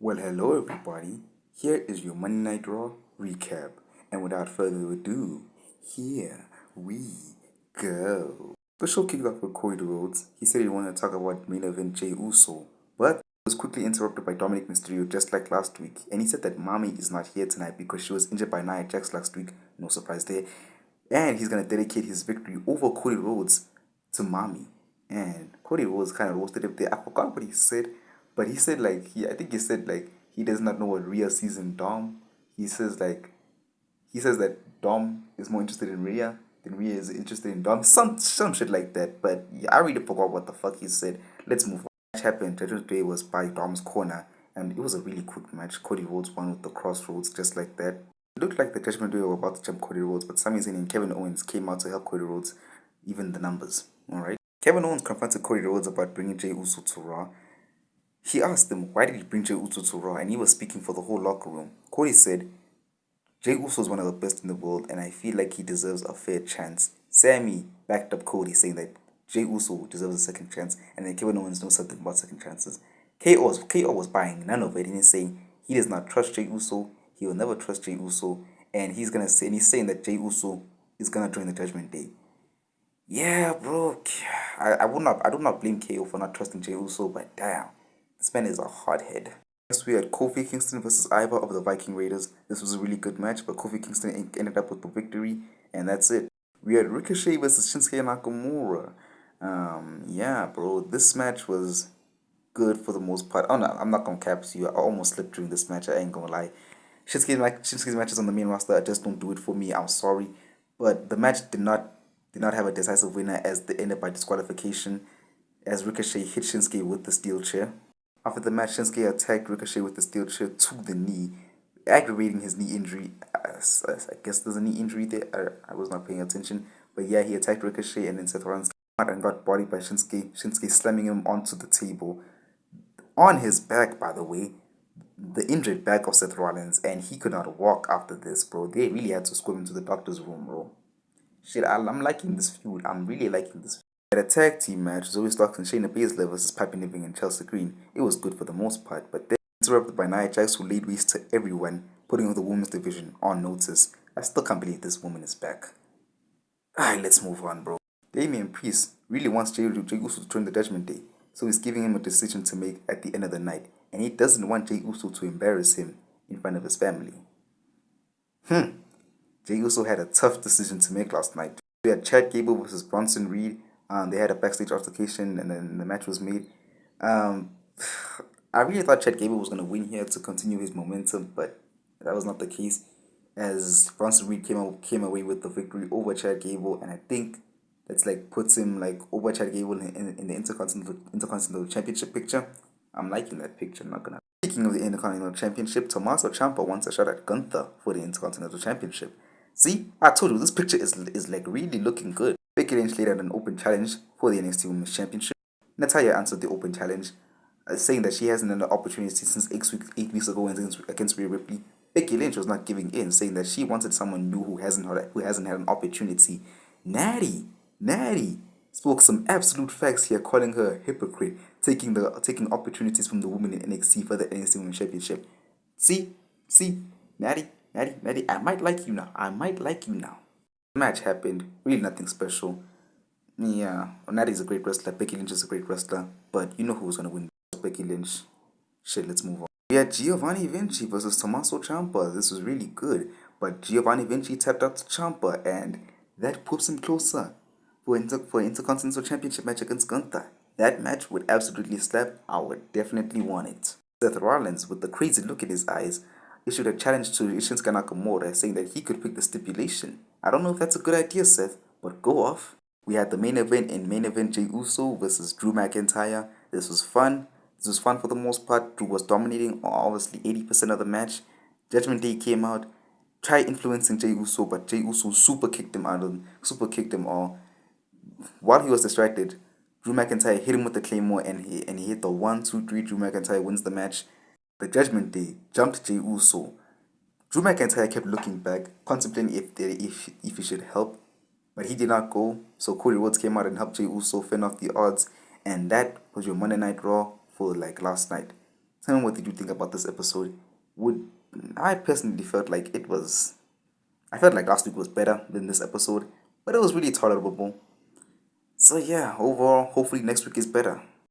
Well, hello everybody. Here is your Monday Night Raw recap. And without further ado, here we go. The show kicked off with Cody Rhodes. He said he wanted to talk about main event Jey Uso, but was quickly interrupted by Dominic Mysterio just like last week. And he said that Mommy is not here tonight because she was injured by Nia Jax last week. No surprise there. And he's going to dedicate his victory over Cody Rhodes to Mommy. And Cody Rhodes kind of roasted him there. I forgot what he said, but he said I think he said he does not know what Rhea sees in Dom. He says he says that Dom is more interested in Rhea than Rhea is interested in Dom. Some shit like that. But yeah, I really forgot what the fuck he said. Let's move on. Match happened. Judgment Day was by Dom's corner, and it was a really quick match. Cody Rhodes won with the crossroads just like that. It looked like the Judgment Day were about to jump Cody Rhodes, but Sami Zayn and Kevin Owens came out to help Cody Rhodes even the numbers. Alright. Kevin Owens confronted Cody Rhodes about bringing Jey Uso to Raw. He asked him, why did he bring Jey Uso to Raw? And he was speaking for the whole locker room. Cody said, Jey Uso is one of the best in the world, and I feel like he deserves a fair chance. Sammy backed up Cody, saying that Jey Uso deserves a second chance, and then Kevin Owens knows something about second chances. KO was buying none of it, and he's saying he does not trust Jey Uso, he will never trust Jey Uso, and he's saying that Jey Uso is gonna join the Judgment Day. Yeah, bro. I do not blame KO for not trusting Jey Uso, but damn, this man is a hothead. Next, we had Kofi Kingston versus Ivar of the Viking Raiders. This was a really good match, but Kofi Kingston ended up with the victory, and that's it. We had Ricochet versus Shinsuke Nakamura. Yeah, bro, this match was good for the most part. Oh no, I'm not gonna cap you. I almost slipped during this match. I ain't gonna lie. Shinsuke's matches on the main roster just don't do it for me. I'm sorry, but the match did not have a decisive winner as they ended by disqualification, as Ricochet hit Shinsuke with the steel chair. After the match, Shinsuke attacked Ricochet with the steel chair to the knee, aggravating his knee injury. I guess there's a knee injury there. I was not paying attention, but yeah, he attacked Ricochet, and then Seth Rollins came out and got bodied by Shinsuke. Shinsuke slamming him onto the table on his back, by the way, the injured back of Seth Rollins, and he could not walk after this, bro. They really had to escort him to the doctor's room, bro. Shit, I'm liking this feud. I'm really liking this feud. At a tag team match, Zoe Starks and Shayna Baszler versus Piper Niven and Chelsea Green. It was good for the most part, but then interrupted by Nia Jax, who laid waste to everyone, putting the women's division on notice. I still can't believe this woman is back. Alright, let's move on, bro. Damian Priest really wants Jey Uso to join the Judgment Day, so he's giving him a decision to make at the end of the night, and he doesn't want Jey Uso to embarrass him in front of his family. Jey Uso had a tough decision to make last night. We had Chad Gable versus Bronson Reed. They had a backstage altercation, and then the match was made. Um, I really thought Chad Gable was going to win here to continue his momentum, but that was not the case. As Bronson Reed came away with the victory over Chad Gable, and I think that's puts him over Chad Gable in the Intercontinental Championship picture. I'm liking that picture. I'm not gonna. Speaking of the Intercontinental Championship, Tommaso Ciampa wants a shot at Gunther for the Intercontinental Championship. See, I told you this picture is really looking good. Becky Lynch laid out an open challenge for the NXT Women's Championship. Natalia answered the open challenge, saying that she hasn't had an opportunity since 8 weeks ago against Rhea Ripley. Becky Lynch was not giving in, saying that she wanted someone new who hasn't had an opportunity. Natty spoke some absolute facts here, calling her a hypocrite, taking opportunities from the women in NXT for the NXT Women's Championship. See, Natty, I might like you now. The match happened, really nothing special. Yeah, Natty's a great wrestler, Becky Lynch is a great wrestler, but you know who's gonna win? Becky Lynch. Shit, let's move on. We had Giovanni Vinci versus Tommaso Ciampa. This was really good, but Giovanni Vinci tapped out to Ciampa, and that puts him closer for Intercontinental Championship match against Gunther. That match would absolutely slap. I would definitely want it. Seth Rollins, with the crazy look in his eyes, issued a challenge to Shinsuke Nakamura, saying that he could pick the stipulation. I don't know if that's a good idea, Seth, but go off. We had the main event Jey Uso versus Drew McIntyre. This was fun. This was fun for the most part. Drew was dominating obviously 80% of the match. Judgment Day came out, tried influencing Jey Uso, but Jey Uso super kicked him all. While he was distracted, Drew McIntyre hit him with the Claymore, and he hit the 1, 2, 3. Drew McIntyre wins the match. The Judgment Day jumped Jey Uso. Drew McIntyre kept looking back, contemplating if he should help, but he did not go. So Cody Rhodes came out and helped Jey Uso fend off the odds, and that was your Monday Night Raw for last night. Tell me, what did you think about this episode? Would I personally felt like it was. I felt like last week was better than this episode, but it was really tolerable. So yeah, overall, hopefully next week is better.